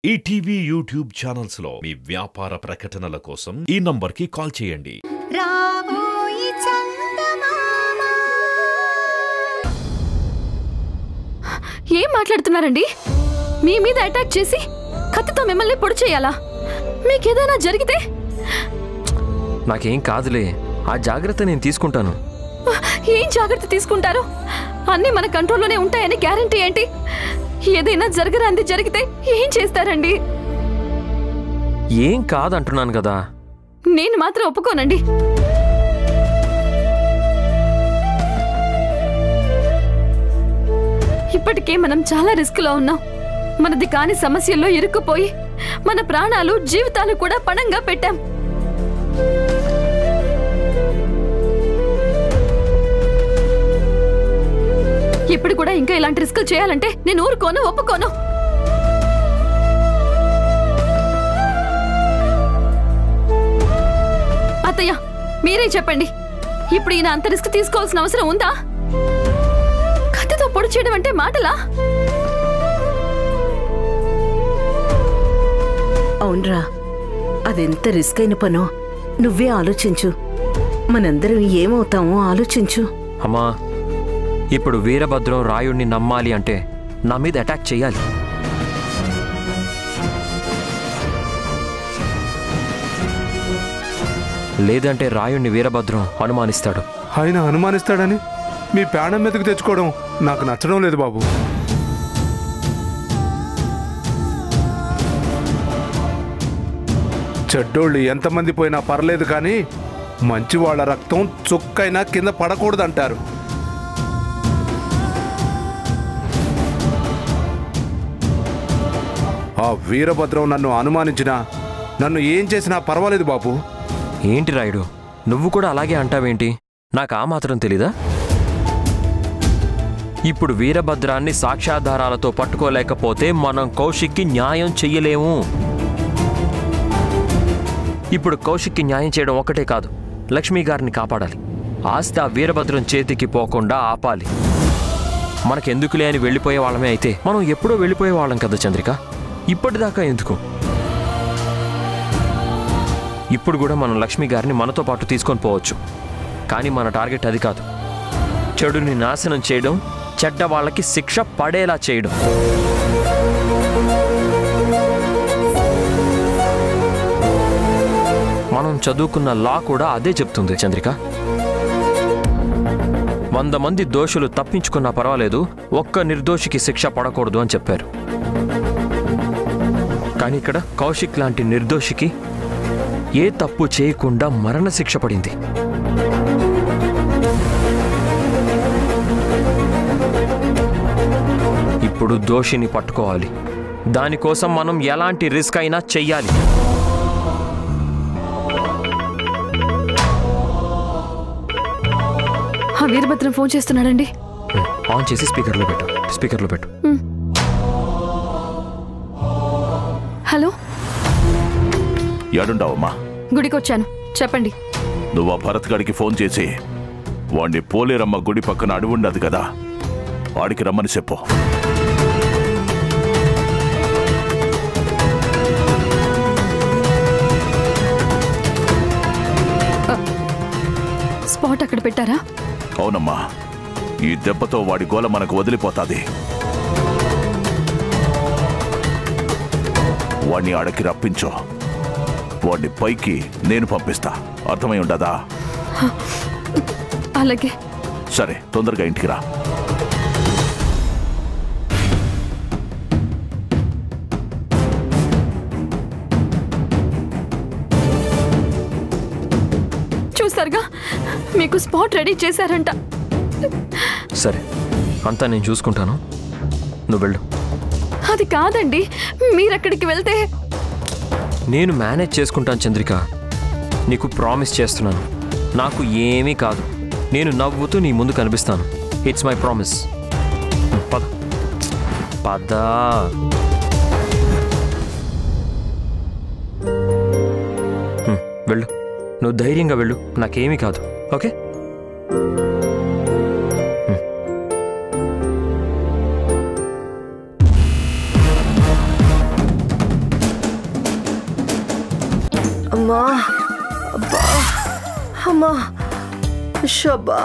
ETV YouTube channels లో మీ వ్యాపార ప్రకటనల కోసం ఈ నంబర్కి కాల్ చేయండి. ఏం మాట్లాడుతున్నారండి? మీ మీద అటాక్ చేసి కత్తితో మిమ్మల్ని పొడి చేయాలా? మీకేదైనా జరిగితే? నాకేం కాదులే, ఆ జాగ్రత్త నేను తీసుకుంటాను. ఏం జాగ్రత్త తీసుకుంటారు? అన్నీ మన కంట్రోల్లోనే ఉంటాయని గ్యారంటీ ఏంటి? ఏదైనా జరగరాంది జరిగితే ఏం చేస్తారండి? ఏం కాదంటున్నాను కదా. నేను మాత్రం ఒప్పుకోనండి. ఇప్పటికే మనం చాలా రిస్క్ లో ఉన్నాం. మనది కాని సమస్యల్లో ఇరుక్కుపోయి మన ప్రాణాలు జీవితాలు కూడా పణంగా పెట్టాం. ఇప్పుడు కూడా ఇంకా ఇలాంటి రిస్క్ చేయాలంటే నేను ఊరుకోను, ఒప్పుకోను. అత్తయ్య, మీరే చెప్పండి, ఇప్పుడు ఈయన అంత రిస్క్ తీసుకోవాల్సిన అవసరం ఉందా? కత్తితో పొడి చేయడం అంటే మాటలా? అవునరా, అదెంత రిస్క్ అయిన పనో నువ్వే ఆలోచించు. మనందరం ఏమవుతామో ఆలోచించు. అమ్మా, ఇప్పుడు వీరభద్రం రాయుణ్ణి నమ్మాలి అంటే నా మీద అటాక్ చేయాలి. లేదంటే రాయుణ్ణి వీరభద్రం అనుమానిస్తాడు. ఆయన అనుమానిస్తాడని మీ ప్రాణం మీదకు తెచ్చుకోవడం నాకు నచ్చడం లేదు బాబు. చెడ్డోళ్ళు ఎంతమంది పోయినా పర్లేదు, కానీ మంచి వాళ్ళ రక్తం చుక్కైనా కింద పడకూడదంటారు. ఆ వీరభద్రం నన్ను అనుమానించినా, నన్ను ఏం చేసినా పర్వాలేదు బాబు. ఏంటి రాయుడు, నువ్వు కూడా అలాగే అంటావేంటి? నాకు ఆ మాత్రం తెలీదా? ఇప్పుడు వీరభద్రాన్ని సాక్ష్యాధారాలతో పట్టుకోలేకపోతే మనం కౌశిక్కి న్యాయం చెయ్యలేము. ఇప్పుడు కౌశిక్కి న్యాయం చేయడం ఒక్కటే కాదు, లక్ష్మీ గారిని కాపాడాలి. ఆస్తి ఆ వీరభద్రం చేతికి పోకుండా ఆపాలి. మనకెందుకులే అని వెళ్ళిపోయే వాళ్ళమే అయితే మనం ఎప్పుడో వెళ్ళిపోయే వాళ్ళం కదా చంద్రిక. ఇప్పటిదాకా ఎందుకు? ఇప్పుడు కూడా మనం లక్ష్మీ గారిని మనతో పాటు తీసుకొని పోవచ్చు. కానీ మన టార్గెట్ అది కాదు. చెడుని నాశనం చేయడం, చెడ్డ వాళ్ళకి శిక్ష పడేలా చేయడం. మనం చదువుకున్న లా కూడా అదే చెప్తుంది చంద్రిక. 100 మంది దోషులు తప్పించుకున్నా పర్వాలేదు, ఒక్క నిర్దోషికి శిక్ష పడకూడదు అని చెప్పారు. కానీ ఇక్కడ కౌశిక్ లాంటి నిర్దోషికి ఏ తప్పు చేయకుండా మరణశిక్ష పడింది. ఇప్పుడు దోషిని పట్టుకోవాలి. దానికోసం మనం ఎలాంటి రిస్క్ అయినా చెయ్యాలి. వీరభద్రం ఫోన్ చేస్తున్నాడండి. ఆన్ చేసి స్పీకర్లో పెట్టు. హలో, ఏడుండావమ్మా? గుడికొచ్చాను, చెప్పండి. నువ్వు ఆ భరత్ గడికి ఫోన్ చేసి వాడిని పోలేరమ్మ గుడి పక్కన అడవి ఉండదు కదా, వాడికి రమ్మని చెప్పు. స్పాట్ అక్కడ పెట్టారా? అవునమ్మా, ఈ దెబ్బతో వాడి గోల మనకు వదిలిపోతాది. వాడిని ఆడకి రప్పించో, వాడిని పైకి నేను పంపిస్తా. అర్థమై ఉండదా? అలాగే. సరే, తొందరగా ఇంటికి రా. చూసారుగా, మీకు స్పాట్ రెడీ చేశారంట. సరే, అంతా నేను చూసుకుంటాను, నువ్వు వెళ్ళు. అది కాదండి, మీరక్కడికి వెళ్తే నేను మేనేజ్ చేసుకుంటాను చంద్రిక. నీకు ప్రామిస్ చేస్తున్నాను, నాకు ఏమీ కాదు. నేను నవ్వుతూ నీ ముందు కనిపిస్తాను. It's my promise. పద పద. వెళ్ళు, నువ్వు ధైర్యంగా వెళ్ళు, నాకేమీ కాదు. ఓకే? అమ్మా అబ్బా అమ్మా షబ్బా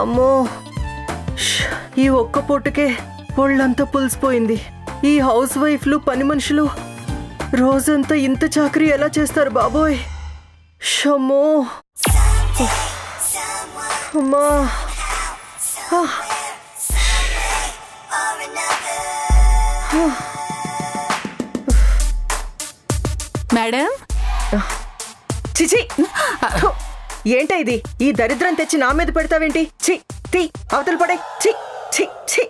అమ్మో ఈ ఒక్క పూటకే ఒళ్ళంతా పులిసిపోయింది. ఈ హౌస్ వైఫ్లు పని మనుషులు రోజంతా ఇంత చాకరీ ఎలా చేస్తారు బాబోయ్. షమ్మో అమ్మా మేడం చిచి ఏంటా ఇది? ఈ దరిద్రం తెచ్చి నా మీద పెడతావేంటి? చి తీ అవతల పడే. చి చి చి.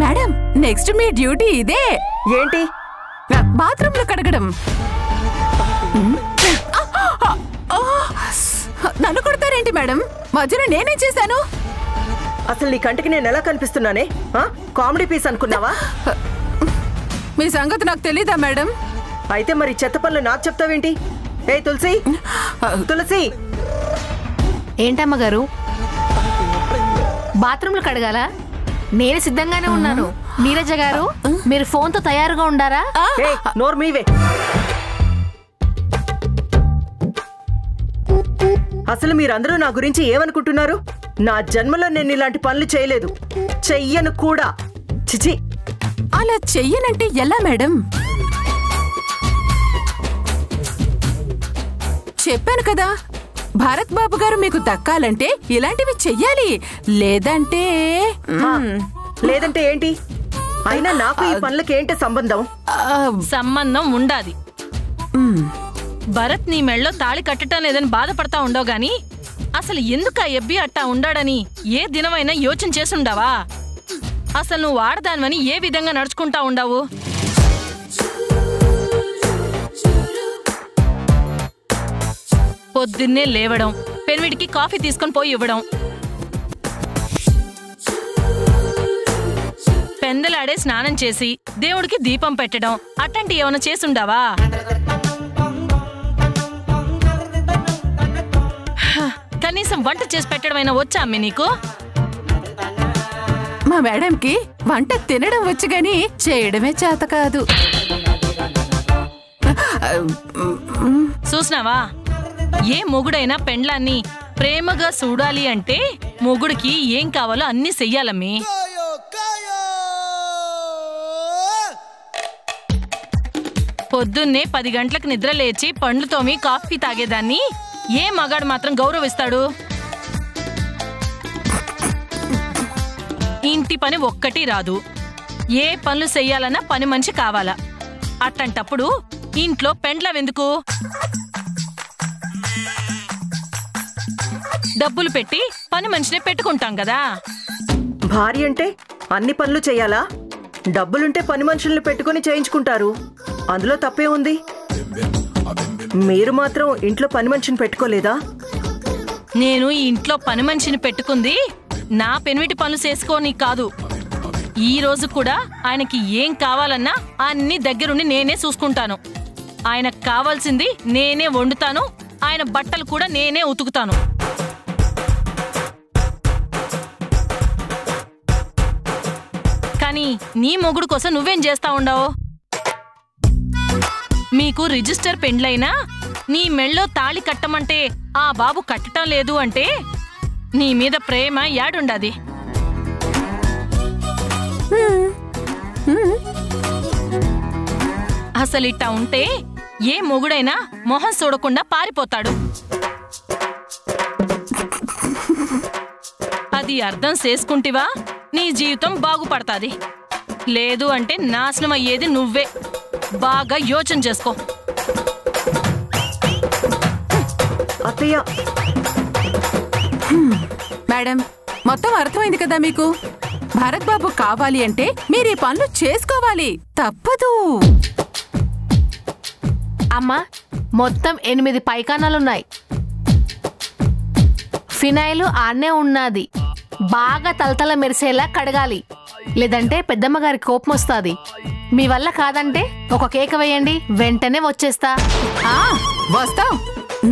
మేడం నెక్స్ట్ మీ డ్యూటీ ఇదే. ఏంటి? బాత్రూంలో కడగడం. నన్ను కొడతారేంటి మేడం? మధ్యలో నేనేం చేశాను? అసలు నీ కంటికి నేను ఎలా కనిపిస్తున్నానే? కామెడీ పీస్ అనుకున్నావా? మీ సంగతి నాకు తెలీదా మేడం? అయితే మరి చెత్త పనులు నాకు చెప్తావేంటి? ఏ తులసి, తులసి. ఏంటమ్మగారు, బాత్రూంలు కడగాల? నేను సిద్ధంగానే ఉన్నాను. నీరజ గారు, మీరు ఫోన్తో తయారుగా ఉండారా? నోరు మీవే. అసలు మీరందరూ నా గురించి ఏమనుకుంటున్నారు? నా జన్మలో నేను ఇలాంటి పనులు చేయలేదు, చెయ్యను కూడా. చిచి. అలా చెయ్యనంటే ఎలా మేడం? చెప్పాను కదా, భారత్ బాబు గారు మీకు దక్కాలంటే ఇలాంటివి చెయ్యాలి. లేదంటే లేదంటే ఏంటి? అయినా నాకు ఈ పనులకి ఏంటి సంబంధం? సంబంధం ఉండాది. భరత్ నీ మెళ్ళో తాళి కట్టడం లేదని బాధపడతా ఉండవు గాని అసలు ఎందుకు ఆ ఎబ్బి అట్టా ఉండాడని ఏ దినమైనా యోచన చేసుండావా? అసలు నువ్వు ఆడదానివని ఏ విధంగా నడుచుకుంటా ఉండవు? పొద్దున్నే లేవడం, పెన్విడికి కాఫీ తీసుకొని పోయి ఇవ్వడం, పెందలాడే స్నానం చేసి దేవుడికి దీపం పెట్టడం, అట్టంటి ఏమైనా చేసుండావా? కనీసం వంట చేసి పెట్టడమైనా వచ్చా అమ్మే నీకు? మా మేడంకి వంట తినడం వచ్చు గాని చేయడమే చేత కాదు. చూసినావా, ఏ మొగుడైనా పెండ్లాన్ని ప్రేమగా చూడాలి అంటే మొగుడికి ఏం కావాలో అన్ని చెయ్యాలమ్మి. పొద్దున్నే 10 గంటలకు నిద్ర లేచి పండ్లు తోమి కాఫీ తాగేదాన్ని ఏ మగాడు మాత్రం గౌరవిస్తాడు? ఇంటి పని ఒక్కటి రాదు, ఏ పనులు చెయ్యాలన్నా పని మనిషి కావాలా. అట్టంటప్పుడు ఇంట్లో పెండ్లవెందుకు? డబ్బులు పెట్టి పని మనిషినే పెట్టుకుంటాం కదా. భార్య అంటే అన్ని పనులు చెయ్యాలా? డబ్బులుంటే పని మనుషుల్ని పెట్టుకుని చేయించుకుంటారు, అందులో తప్పే ఉంది. మీరు మాత్రం ఇంట్లో పని మనిషిని పెట్టుకోలేదా? నేను ఈ ఇంట్లో పని మనిషిని పెట్టుకుంది నా పెనిమిటి పనులు చేసుకోని కాదు. ఈ రోజు కూడా ఆయనకి ఏం కావాలన్నా అన్ని దగ్గరుండి నేనే చూసుకుంటాను. ఆయనకు కావాల్సింది నేనే వండుతాను, ఆయన బట్టలు కూడా నేనే ఉతుకుతాను. కానీ నీ మొగుడు కోసం నువ్వేం చేస్తా ఉండవు? మీకు రిజిస్టర్ పెండ్లైనా నీ మెళ్ళో తాళి కట్టమంటే ఆ బాబు కట్టడం లేదు అంటే నీ మీద ప్రేమ యాడుండాది? అసలిట్టా ఉంటే ఏ మొగుడైనా మొహం చూడకుండా పారిపోతాడు. అది అర్థం చేసుకుంటివా నీ జీవితం బాగుపడతాది. లేదు అంటే నాశనం అయ్యేది నువ్వే. బాగా యోచన చేసుకో. అత్తయ్య. మేడం మొత్తం అర్థమైంది కదా మీకు? భారత్ బాబు కావాలి అంటే మీరు ఈ పనులు చేసుకోవాలి, తప్పదు. అమ్మా, మొత్తం 8 పైకానాలున్నాయి. ఫినాయిల్ ఆన్నే ఉన్నది. బాగా తలతల మెరిసేలా కడగాలి, లేదంటే పెద్దమ్మ గారి కోపం వస్తుంది. మీ వల్ల కాదంటే ఒక కేక వేయండి, వెంటనే వచ్చేస్తా. వస్తాం.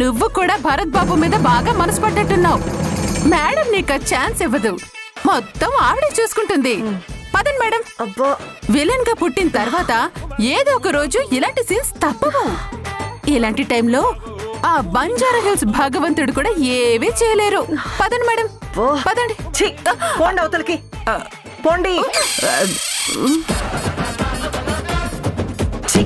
నువ్వు కూడా భరత్ బాబు మీద బాగా మనసు పడ్డట్టున్నావు. మేడం నీకు ఛాన్స్ ఇవ్వదు, మొత్తం ఆవిడే చూసుకుంటుంది. పదండి మేడం. అబ్బా విలన్ గా పుట్టిన తర్వాత ఏదో ఒక రోజు ఇలాంటి సీన్స్ తప్పవు. ఇలాంటి టైంలో ఆ బంజారా హిల్స్ భగవంతుడు కూడా ఏమీ చేయలేరు. పదండి మేడం, పదండి. ఛీ, పోండి అవతలకి, పోండి. ఛీ.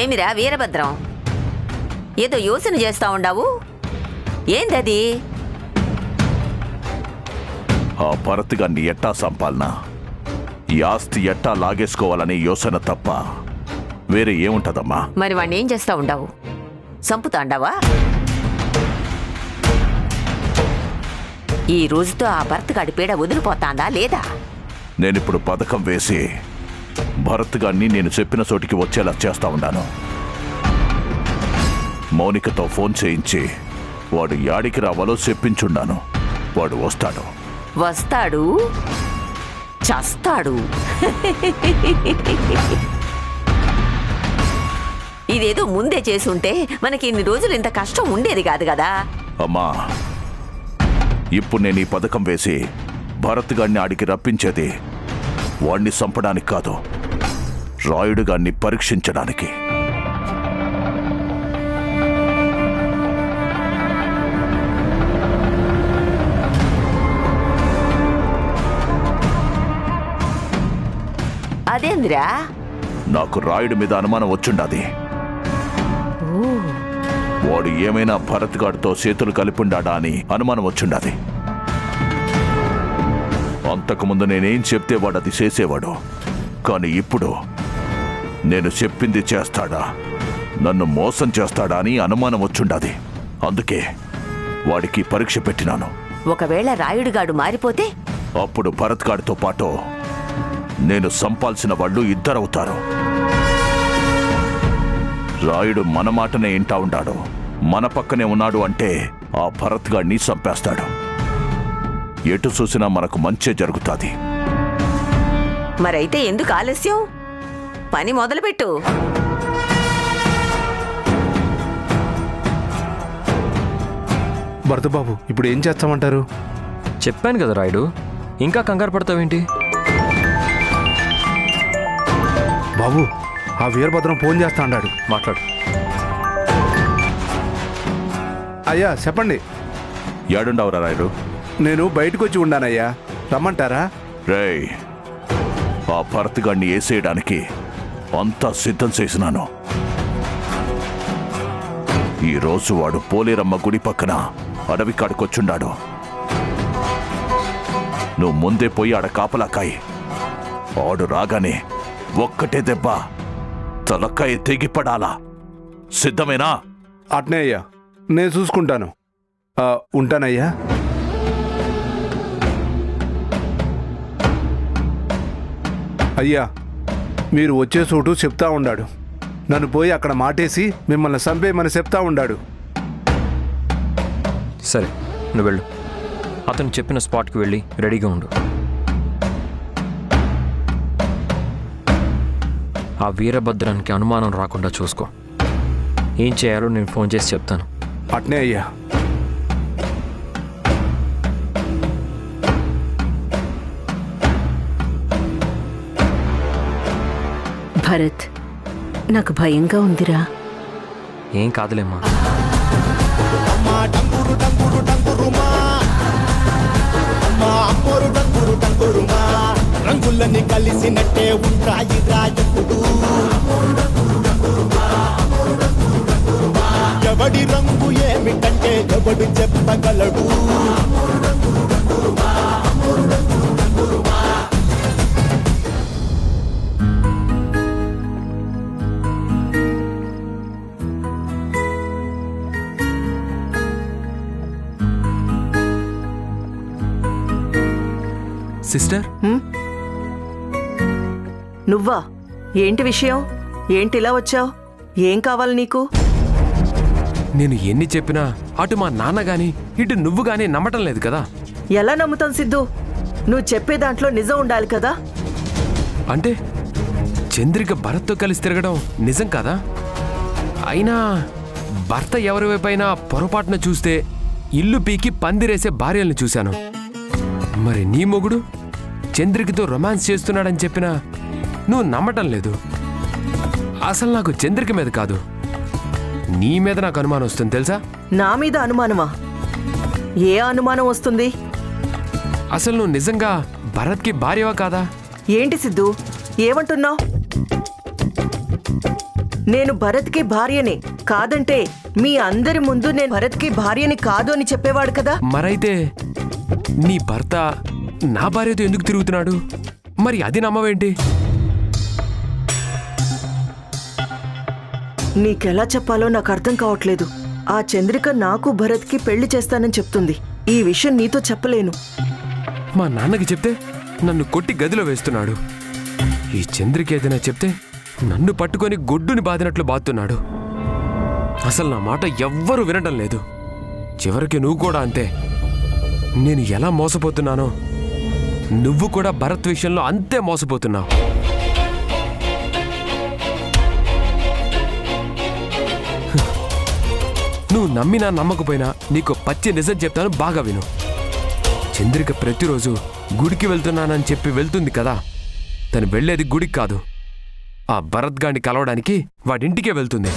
ఏమిరా వీరభద్రం, ఏదో యోచన చేస్తా ఉండావు, ఏందది? ఆ భరత్గాన్ని ఎట్టా సంపాలనా, ఈ ఆస్తి ఎట్టా లాగేసుకోవాలనే యోచన తప్ప వేరే ఏముంటదమ్మా? మరి వాణ్ణి ఏం చేస్తా ఉండావు? సంపుతాండావా? ఈ రోజుతో ఆ భరత్గాడి పీడ వదిలిపోతాందా లేదా? నేనిప్పుడు పథకం వేసి భరత్గాన్ని నేను చెప్పిన చోటికి వచ్చేలా చేస్తా ఉన్నాను. మౌనికతో ఫోన్ చేయించి వాడు యాడికి రావాలో చెప్పించున్నాను. వాడు వస్తాడు. వస్తాడు, చస్తాడు. ఇదేదో ముందే చేసుంటే మనకి ఇన్ని రోజులు ఇంత కష్టం ఉండేది కాదు కదా. అమ్మా, ఇప్పుడు నేను ఈ పథకం వేసి భరత్గాన్ని ఆడికి రప్పించేది వాణ్ణి చంపడానికి కాదు, రాయుడుగాన్ని పరీక్షించడానికి. అదేంద్రా? నాకు రాయుడి మీద అనుమానం వచ్చుండాది. వాడు ఏమైనా భరత్గాడితో చేతులు కలిపుండాడా అని అనుమానం వచ్చుండాది. అంతకుముందు నేనేం చెప్తే వాడు అది చేసేవాడు. కానీ ఇప్పుడు నేను చెప్పింది చేస్తాడా, నన్ను మోసం చేస్తాడా అని అనుమానం వచ్చుండాది. అందుకే వాడికి పరీక్ష పెట్టినాను. ఒకవేళ రాయుడుగాడు మారిపోతే? అప్పుడు భరత్గాడితో పాటు నేను సంపాల్సిన వాళ్ళు ఇద్దరవుతారు. రాయుడు మన మాటనే ఇంటా ఉన్నాడు, మన పక్కనే ఉన్నాడు అంటే ఆ భరత్గాడిని చంపేస్తాడు. ఎటు చూసినా మనకు మంచే జరుగుతుంది. మరైతే ఎందుకు ఆలస్యం? పని మొదలుపెట్టు. భరతబాబు, ఇప్పుడు ఏం చేస్తామంటారు? చెప్పాను కదా రాయుడు, ఇంకా కంగారు పడతావేంటి? బాబు, ఆ వీరభద్రం ఫోన్ చేస్తా అన్నాడు. మాట్లాడు. అయ్యా చెప్పండి. ఏడుండవురా రాయుడు? నేను బయటకు వచ్చి ఉండానయ్యా, రమ్మంటారా? రేయ్, ఆ భరత్గాడిని వేసేయడానికి అంతా సిద్ధం చేసినాను. ఈరోజు వాడు పోలేరమ్మ గుడి పక్కన అడవి కాడుకొచ్చుండాడు. నువ్వు ముందే పోయి ఆడ కాపలాకాయి. ఆడు రాగానే ఒక్కటే దెబ్బ తలకాయ తెగిపడాలా. సిద్ధమేనా? అట్నే అయ్యా, నేను చూసుకుంటాను. ఉంటానయ్యా. అయ్యా, మీరు వచ్చే చోటు చెప్తా ఉండాడు. నన్ను పోయి అక్కడ మాటేసి మిమ్మల్ని చంపేయమని చెప్తా ఉండాడు. సరే, నువ్వు వెళ్ళు. అతను చెప్పిన స్పాట్కి వెళ్ళి రెడీగా ఉండు. ఆ వీరభద్రానికి అనుమానం రాకుండా చూసుకో. ఏం చేయాలో నేను ఫోన్ చేసి చెప్తాను. అట్నే అయ్యా. భరత్, నాకు భయంగా ఉందిరా. ఏం కాదులేమ్మా. రంగులన్నీ కలిసినట్టే ఉంటాయి రాజుడు. ఎవడి రంగు ఏమిటంటే ఎవడు చెప్పగలడు. సిస్టర్, నువ్వా? ఏంటి విషయం? ఏంటిలా వచ్చావు? ఏం కావాలి నీకు? నేను ఎన్ని చెప్పినా అటు మా నాన్న గాని ఇటు నువ్వు గాని నమ్మటం లేదు కదా. ఎలా నమ్ముతాం సిద్ధు? నువ్వు చెప్పే దాంట్లో నిజం ఉండాలి కదా. అంటే చంద్రిక భరత్తో కలిసి తిరగడం నిజం కదా? అయినా భర్త ఎవరి వైపైనా పొరపాటున చూస్తే ఇల్లు పీకి పందిరేసే భార్యల్ని చూశాను. మరి నీ మొగుడు చంద్రికతో రొమాన్స్ చేస్తున్నాడని చెప్పినా నువ్వు నమ్మటం లేదు. అసలు నాకు చంద్రిక మీద కాదు, నీ మీద నాకు అనుమానం వస్తుంది తెలుసా? నా మీద అనుమానమా? ఏ అనుమానం వస్తుంది? అసలు నువ్వు నిజంగా భరత్కి భార్యవా కాదా? ఏంటి సిద్ధు ఏమంటున్నావు? నేను భరత్కి భార్యనే. కాదంటే మీ అందరి ముందు నేను భరత్కి భార్యని కాదు అని చెప్పేవాడు కదా. మరైతే నీ భర్త నా భార్యతో ఎందుకు తిరుగుతున్నాడు? మరి అది నమ్మవేంటి? నీకెలా చెప్పాలో నాకు అర్థం కావట్లేదు. ఆ చంద్రిక నాకు భరత్కి పెళ్లి చేస్తానని చెప్తుంది. ఈ విషయం నీతో చెప్పలేను. మా నాన్నకి చెప్తే నన్ను కొట్టి గదిలో వేస్తున్నాడు. ఈ చంద్రిక ఏదైనా చెప్తే నన్ను పట్టుకొని గొడ్డుని బాదినట్లు బాతున్నాడు. అసలు నా మాట ఎవ్వరూ వినటం లేదు. చివరికి నువ్వు కూడా అంతే. నేను ఎలా మోసపోతున్నానో నువ్వు కూడా భరత్ విషయంలో అంతే మోసపోతున్నావు. నువ్వు నమ్మినా నమ్మకపోయినా నీకు పచ్చి నిజం చెప్తాను, బాగా విను. చంద్రిక ప్రతిరోజు గుడికి వెళ్తున్నానని చెప్పి వెళ్తుంది కదా. తను వెళ్లేది గుడికి కాదు, ఆ భరత్ గాడిని కలవడానికి వాడింటికే వెళ్తుంది.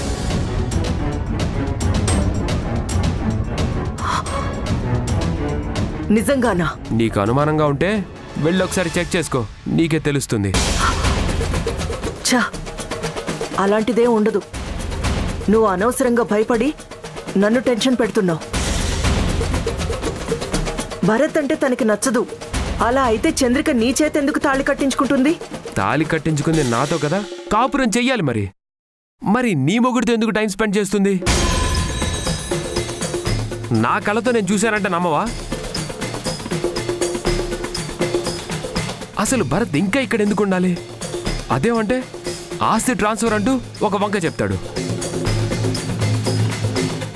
నిజంగానా? నీకు అనుమానంగా ఉంటే వెళ్ళి ఒకసారి చెక్ చేసుకో, నీకే తెలుస్తుంది. ఛా, అలాంటిదే ఉండదు. నువ్వు అనవసరంగా భయపడి నన్ను టెన్షన్ పెడుతున్నావు. భరత్ అంటే తనకి నచ్చదు. అలా అయితే చంద్రిక నీ చేత ఎందుకు తాళి కట్టించుకుంటుంది? తాళి కట్టించుకుంది నాతో కదా, కాపురం చెయ్యాలి. మరి నీ మొగుడితో ఎందుకు టైం స్పెండ్ చేస్తుంది? నా కళ్ళతో నేను చూశానంటే నమ్మవా? అసలు భరత్ ఇంకా ఇక్కడ ఎందుకు ఉండాలి? అదేమంటే ఆస్తి ట్రాన్స్ఫర్ అంటూ ఒక వంక చెప్తాడు.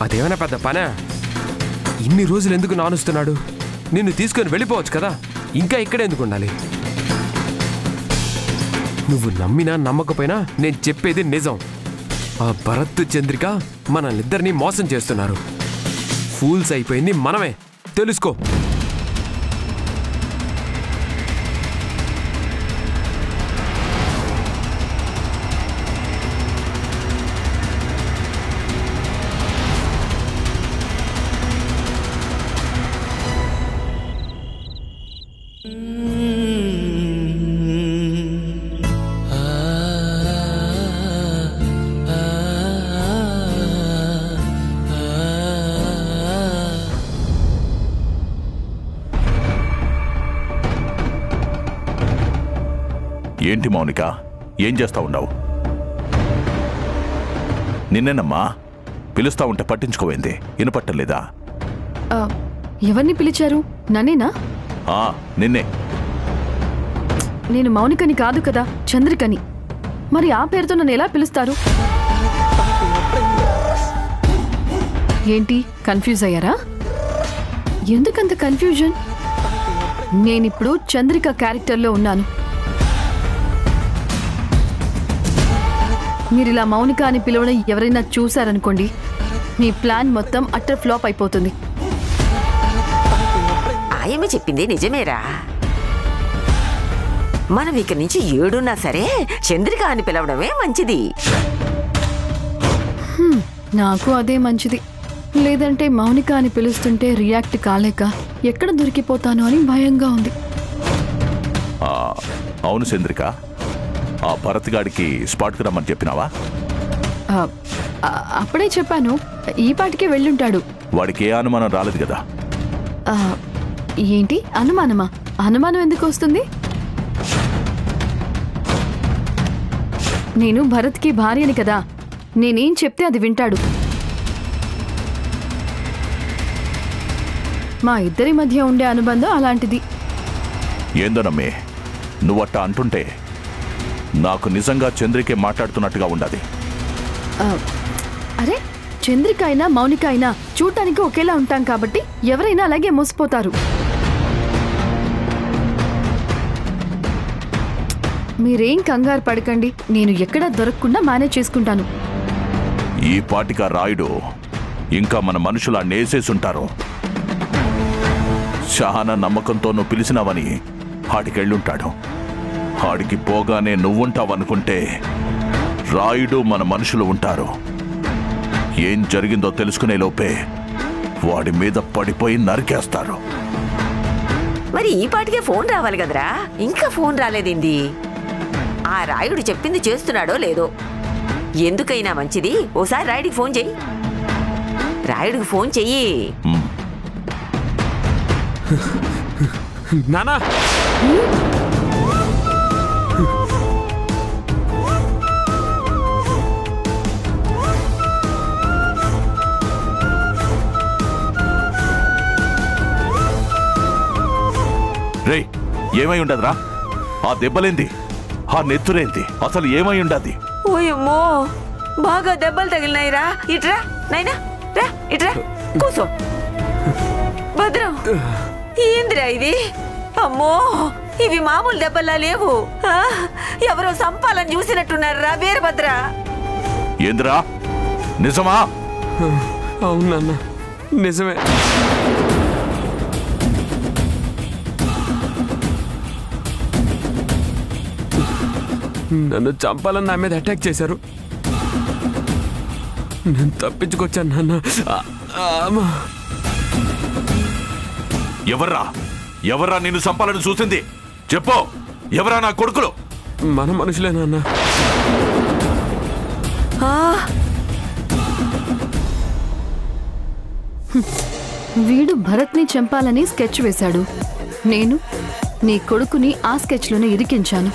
అదేమైనా పెద్ద పనా? ఇన్ని రోజులు ఎందుకు నానుస్తున్నాడు? నిన్ను తీసుకొని వెళ్ళిపోవచ్చు కదా, ఇంకా ఇక్కడే ఎందుకు ఉండాలి? నువ్వు నమ్మినా నమ్మకపోయినా నేను చెప్పేది నిజం. ఆ భరత్ చంద్రిక మనల్నిద్దరినీ మోసం చేస్తున్నారు. ఫూల్స్ అయిపోయింది మనమే, తెలుసుకో. ఏంటి మౌనిక, ఏం చేస్తా ఉన్నావు? నిన్నేనమ్మా పిలుస్తా ఉంటే పట్టించుకోవేంది? వినపట్టలేదా? ఎవరిని పిలిచారు? నన్నేనా? నిన్నే. నేను మౌనికని కాదు కదా, చంద్రికని. మరి ఆ పేరుతో నన్ను ఎలా పిలుస్తారు? ఏంటి, కన్ఫ్యూజ్ అయ్యారా? ఎందుకంత కన్ఫ్యూజన్? నేనిప్పుడు చంద్రిక క్యారెక్టర్లో ఉన్నాను. మీరిలా మౌనిక అని పిలవడం ఎవరైనా చూశారనుకోండి, మీ ప్లాన్ మొత్తం అట్టర్ ఫ్లాప్ అయిపోతుంది. ఆయమ్మ చెప్పింది నిజమేరా. మనం ఇక నుంచి ఏడున్నా సరే చంద్రిక అని పిలవడమే మంచిది. నాకు అదే మంచిది. లేదంటే మౌనిక అని పిలుస్తుంటే రియాక్ట్ కాలేక ఎక్కడ దొరికిపోతాను అని భయంగా ఉంది. అవును చంద్రిక, ఆ భరత్ గాడికి స్పాట్కి రమ్మని చెప్పినావా? అప్పుడే చెప్పాను, ఈ పాటికే వెళ్ళుంటాడు. వాడికి ఏ అనుమానం రాలేదు కదా? ఏంటి అనుమానమా? అనుమానం ఎందుకు వస్తుంది? నేను భరత్కి భార్యని కదా, నేనేం చెప్తే అది వింటాడు. మా ఇద్దరి మధ్య ఉండే అనుబంధం అలాంటిది. ఏందోనమ్మే, నువ్వట్టా అంటుంటే నాకు నిజంగా చంద్రికే మాట్లాడుతున్నట్టుగా ఉండాలి. అరే చంద్రిక అయినా మౌనిక అయినా చూడటానికి ఒకేలా ఉంటాం కాబట్టి ఎవరైనా అలాగే మోసపోతారు. మీరేం కంగారు పడకండి, నేను ఎక్కడా దొరకకుండా మేనేజ్ చేసుకుంటాను. ఈ పాటిక రాయుడు ఇంకా మన మనుషులా నేసేసుంటారు. చాలా నమ్మకంతో నువ్వు పిలిచినావని ఆడికెళ్ళుంటాడు. ఆడికి పోగానే నువ్వుంటావనుకుంటే రాయుడు మన మనుషులు ఉంటారు. ఏం జరిగిందో తెలుసుకునే లోపే వాడి మీద పడిపోయి నరికేస్తారు. మరి ఈ పాటికే ఫోన్ రావాలి కదరా, ఇంకా ఫోన్ రాలేదేంది? ఆ రాయుడు చెప్పింది చేస్తున్నాడో లేదో. ఎందుకైనా మంచిది ఓసారి రాయుడికి ఫోన్ చెయ్యి. రాయుడికి ఫోన్ చెయ్యి. నానా రే, ఏమై ఉండదురా? ఆ దెబ్బలేంది, ఆ నెత్తురేంది, అసలు ఏమై ఉండదు? ఓయమ్మో, బాగా దెబ్బలు తగిలినాయిరా. ఇట్రా నైనా, రా ఇట్రా కూసో. భద్రం, ఏందిరా ఇది? అమ్మో, ఇవి మామూలు దెబ్బల్లా లేవు. ఎవరో సంపాలని చూసినట్టున్నారా వీరభద్ర. ఏంద్రా, నిజమా? అవునన్న, నిజమే. నన్ను చంపాలని నా మీద అటాక్ చేశారు. నేను తప్పించుకొచ్చాను నాన్న. ఎవర్రా నిన్ను చంపాలని చూసింది? చెప్పు, ఎవరా నా కొడుకులు? మన మనుషులే నాన్న. వీడు భరత్ని చంపాలని స్కెచ్ వేశాడు. నేను నీ కొడుకుని ఆ స్కెచ్లోనే ఇరికించాను.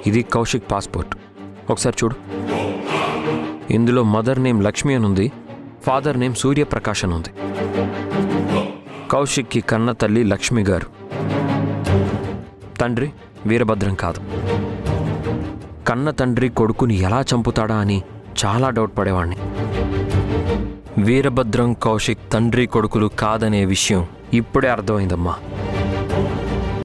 ఇది కౌశిక్ పాస్పోర్ట్. ఒకసారి చూడు. ఇందులో మదర్ నేమ్ లక్ష్మి అని ఉంది, ఫాదర్ నేమ్ సూర్యప్రకాష్ అని ఉంది. కౌశిక్కి కన్న తల్లి లక్ష్మి గారు, తండ్రి వీరభద్రం కాదు. కన్న తండ్రి కొడుకుని ఎలా చంపుతాడా అని చాలా డౌట్ పడేవాణ్ణి. వీరభద్రం కౌశిక్ తండ్రి కొడుకులు కాదనే విషయం ఇప్పుడే అర్థమైందమ్మా.